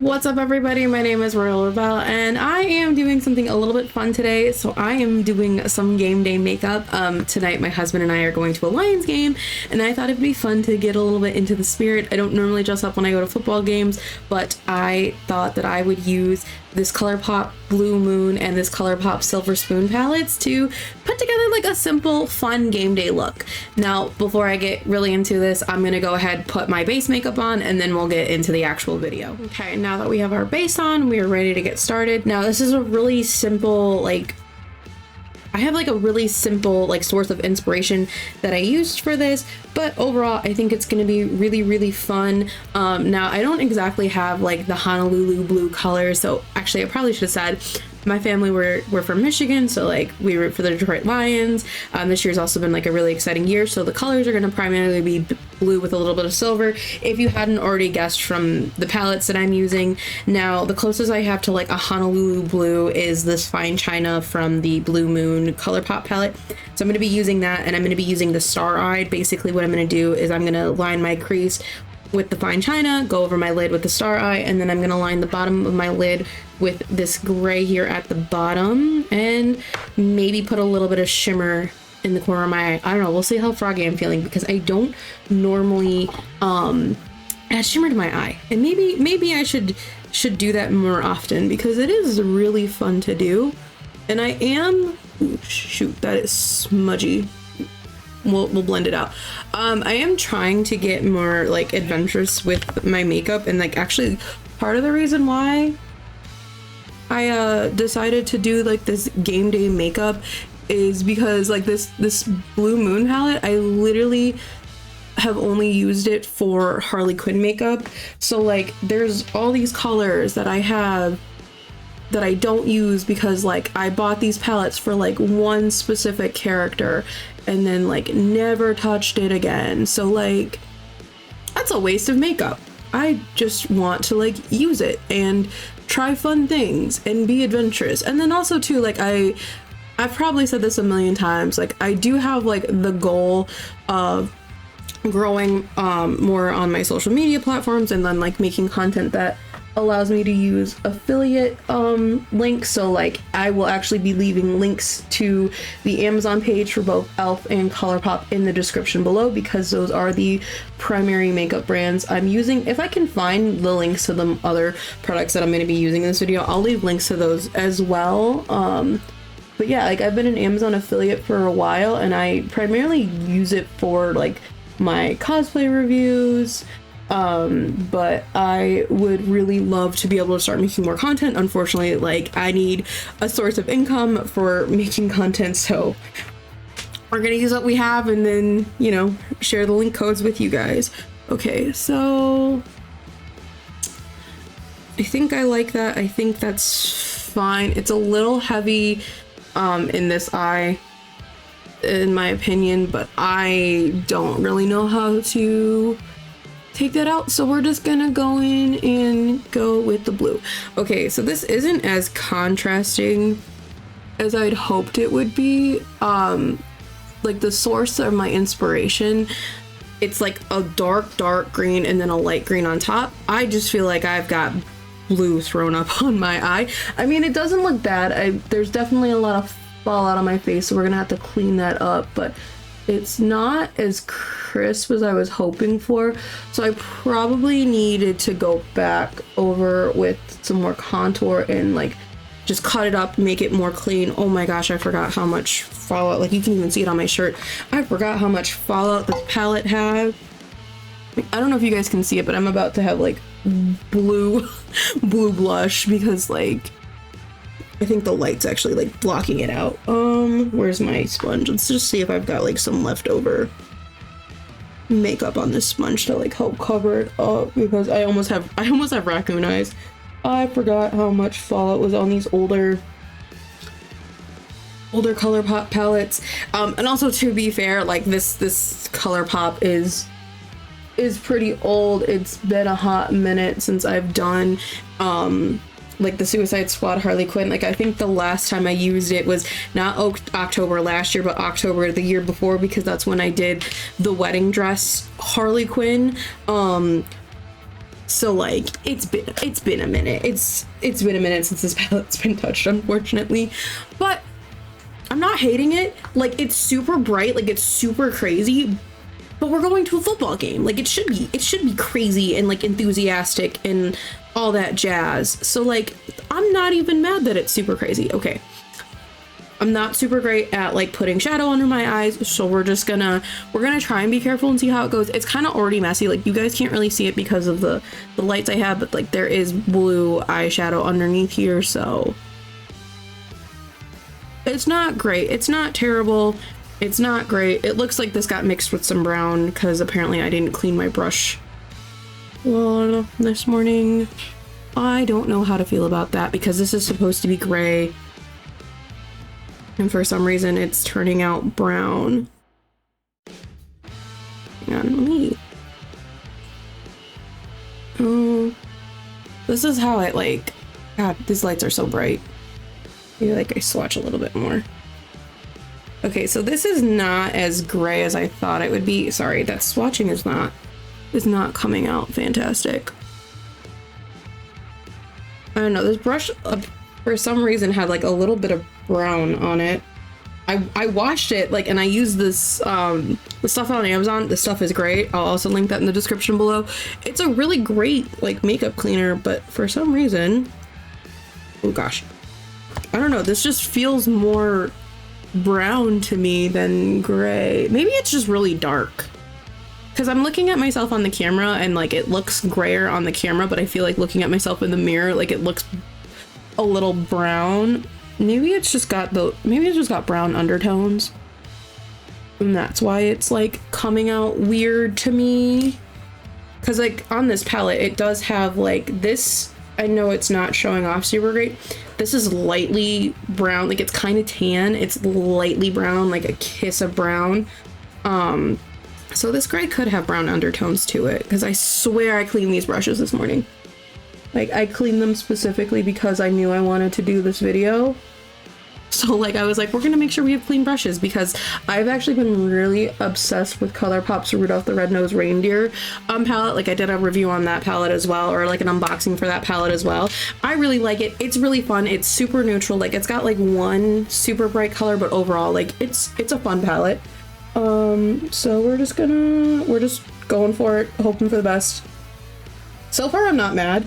What's up, everybody? My name is RoyaleRebelle and I am doing something a little bit fun today. So I am doing some game day makeup. Tonight my husband and I are going to a Lions game and I thought it'd be fun to get a little bit into the spirit. I don't normally dress up when I go to football games, but I thought that I would use this ColourPop Blue Moon and this ColourPop Silver Spoon palettes to put together like a simple fun game day look. Now before I get really into this, I'm gonna go ahead, put my base makeup on, and then we'll get into the actual video. Okay, now that we have our base on, we are ready to get started. Now this is a really simple, I have a really simple source of inspiration that I used for this, but overall I think it's going to be really fun. Now I don't exactly have the Honolulu blue color, so actually I probably should have said my family we're from Michigan, so we root for the Detroit Lions. This year's also been a really exciting year, so the colors are going to primarily be blue with a little bit of silver, if you hadn't already guessed from the palettes that I'm using. Now the closest I have to a Honolulu blue is this Fine China from the Blue Moon ColourPop palette, so I'm going to be using that, and I'm going to be using the Star Eyed. Basically what I'm going to do is I'm going to line my crease with the Fine China, go over my lid with the Star Eye, and then I'm going to line the bottom of my lid with this gray here at the bottom, and maybe put a little bit of shimmer in the corner of my eye. I don't know, we'll see how froggy I'm feeling, because I don't normally add shimmer to my eye, and maybe I should do that more often, because it is really fun to do. And I am, ooh, shoot, that is smudgy. We'll blend it out. I am trying to get more adventurous with my makeup, and actually part of the reason why I decided to do this game day makeup is because this Blue Moon palette, I literally have only used it for Harley Quinn makeup. So there's all these colors that I have that I don't use because I bought these palettes for one specific character and then never touched it again. So that's a waste of makeup. I just want to use it and try fun things and be adventurous. And then also too, I've probably said this a million times, I do have the goal of growing more on my social media platforms, and then making content that allows me to use affiliate links. So I will actually be leaving links to the Amazon page for both e.l.f. and ColourPop in the description below, because those are the primary makeup brands I'm using. If I can find the links to the other products that I'm going to be using in this video, I'll leave links to those as well. But yeah, I've been an Amazon affiliate for a while, and I primarily use it for my cosplay reviews. But I would really love to be able to start making more content. Unfortunately, I need a source of income for making content, so we're gonna use what we have and then, share the link codes with you guys. Okay, so I think I like that. I think that's fine. It's a little heavy in this eye, in my opinion, but I don't really know how to take that out, so we're just gonna go in and go with the blue. Okay, so this isn't as contrasting as I'd hoped it would be. The source of my inspiration, it's a dark green and then a light green on top. I just feel like I've got blue thrown up on my eye. I mean, it doesn't look bad. There's definitely a lot of fallout on my face, so we're gonna have to clean that up, but it's not as crisp as I was hoping for, so I probably needed to go back over with some more contour and just cut it up, make it more clean. Oh my gosh, I forgot how much fallout, you can even see it on my shirt. I forgot how much fallout this palette had. I don't know if you guys can see it, but I'm about to have blue blush because I think the light's actually blocking it out. Where's my sponge? Let's just see if I've got some leftover makeup on this sponge to help cover it up, because I almost have raccoon eyes. I forgot how much fallout was on these older ColourPop palettes. And also, to be fair, this ColourPop is pretty old. It's been a hot minute since I've done the Suicide Squad Harley Quinn. I think the last time I used it was not October last year, but October the year before, because that's when I did the wedding dress Harley Quinn. So like it's been a minute. It's been a minute since this palette's been touched, unfortunately. But I'm not hating it. Like, it's super bright, like it's super crazy. But we're going to a football game. Like, it should be crazy and like enthusiastic and all that jazz. So like, I'm not even mad that it's super crazy. Okay. I'm not super great at like putting shadow under my eyes, so we're gonna try and be careful and see how it goes. It's kind of already messy. Like, you guys can't really see it because of the lights I have, but like there is blue eyeshadow underneath here, so it's not great. It's not terrible. It's not great. It looks like this got mixed with some brown because apparently I didn't clean my brush well this morning. I don't know how to feel about that because this is supposed to be gray. And for some reason it's turning out brown. Hang on, let me... Oh, this is how it like... God, these lights are so bright. Maybe like I swatch a little bit more. Okay, so this is not as gray as I thought it would be. Sorry, that swatching is not coming out fantastic. I don't know, this brush for some reason had like a little bit of brown on it. I washed it like, and I used this the stuff on Amazon. The stuff is great. I'll also link that in the description below. It's a really great like makeup cleaner, but for some reason, oh gosh, I don't know, this just feels more brown to me than gray. Maybe it's just really dark because I'm looking at myself on the camera and like it looks grayer on the camera, but I feel like looking at myself in the mirror, like it looks a little brown. Maybe it's just got brown undertones and that's why it's like coming out weird to me. Because like on this palette it does have like this, I know it's not showing off super great, this is lightly brown, like it's kind of tan, it's lightly brown, like a kiss of brown. So this gray could have brown undertones to it because I swear I cleaned these brushes this morning. Like, I cleaned them specifically because I knew I wanted to do this video. So like, I was like, we're gonna make sure we have clean brushes because I've actually been really obsessed with ColourPop's Rudolph the Red-Nosed Reindeer palette. Like, I did a review on that palette as well, or like an unboxing for that palette as well. I really like it. It's really fun. It's super neutral. Like, it's got like one super bright color, but overall, like, it's a fun palette. So we're just going for it, hoping for the best. So far, I'm not mad.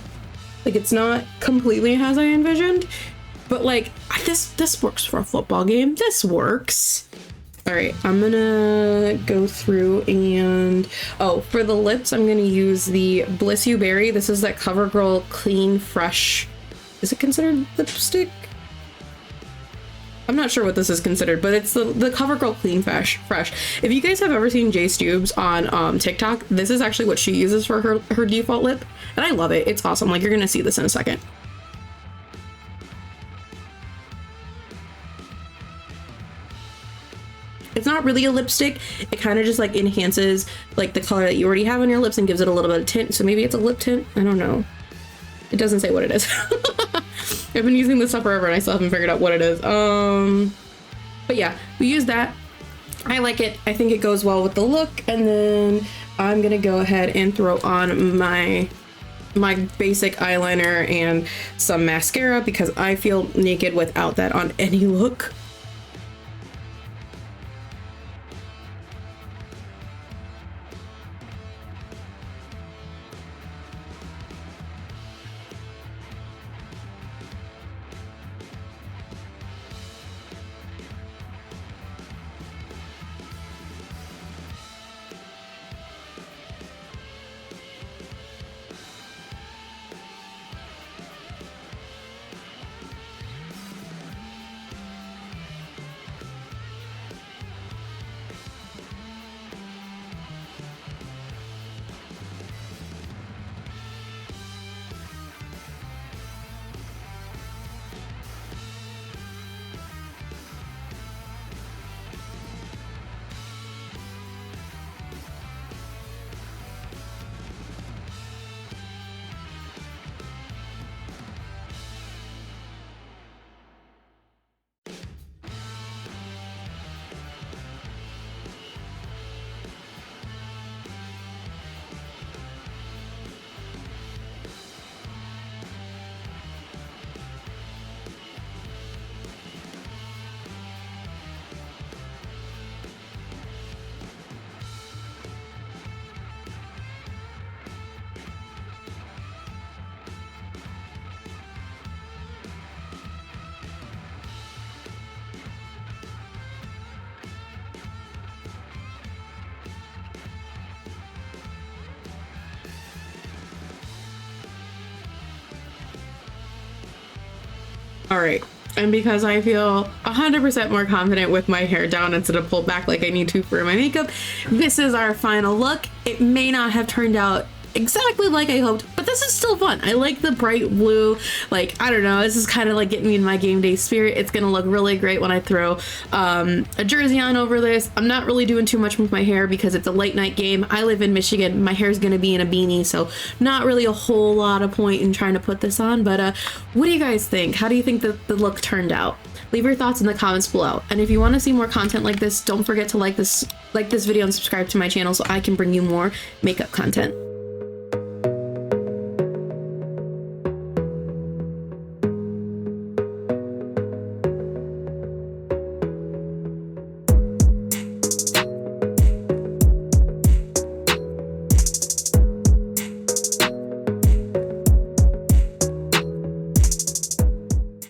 Like, it's not completely as I envisioned, but like, this works for a football game. This works. All right, I'm gonna go through and, oh, for the lips, I'm gonna use the Bliss You Berry. This is that CoverGirl Clean Fresh. Is it considered lipstick? I'm not sure what this is considered, but it's the CoverGirl Clean Fresh. If you guys have ever seen Jay Stubes on TikTok, this is actually what she uses for her default lip, and I love it. It's awesome. Like, you're gonna see this in a second. It's not really a lipstick. It kind of just like enhances like the color that you already have on your lips and gives it a little bit of tint. So maybe it's a lip tint. I don't know. It doesn't say what it is. I've been using this stuff forever and I still haven't figured out what it is. But yeah, we use that. I like it. I think it goes well with the look. And then I'm gonna go ahead and throw on my basic eyeliner and some mascara because I feel naked without that on any look. All right. And because I feel 100% more confident with my hair down instead of pulled back like I need to for my makeup, this is our final look. It may not have turned out exactly like I hoped, but this is still fun. I like the bright blue. Like, I don't know, this is kind of like getting me in my game day spirit. It's gonna look really great when I throw a jersey on over this. I'm not really doing too much with my hair because it's a late night game. I live in Michigan. My hair is gonna be in a beanie, so not really a whole lot of point in trying to put this on. But what do you guys think? How do you think that the look turned out? Leave your thoughts in the comments below. And if you want to see more content like this, don't forget to like this video and subscribe to my channel so I can bring you more makeup content.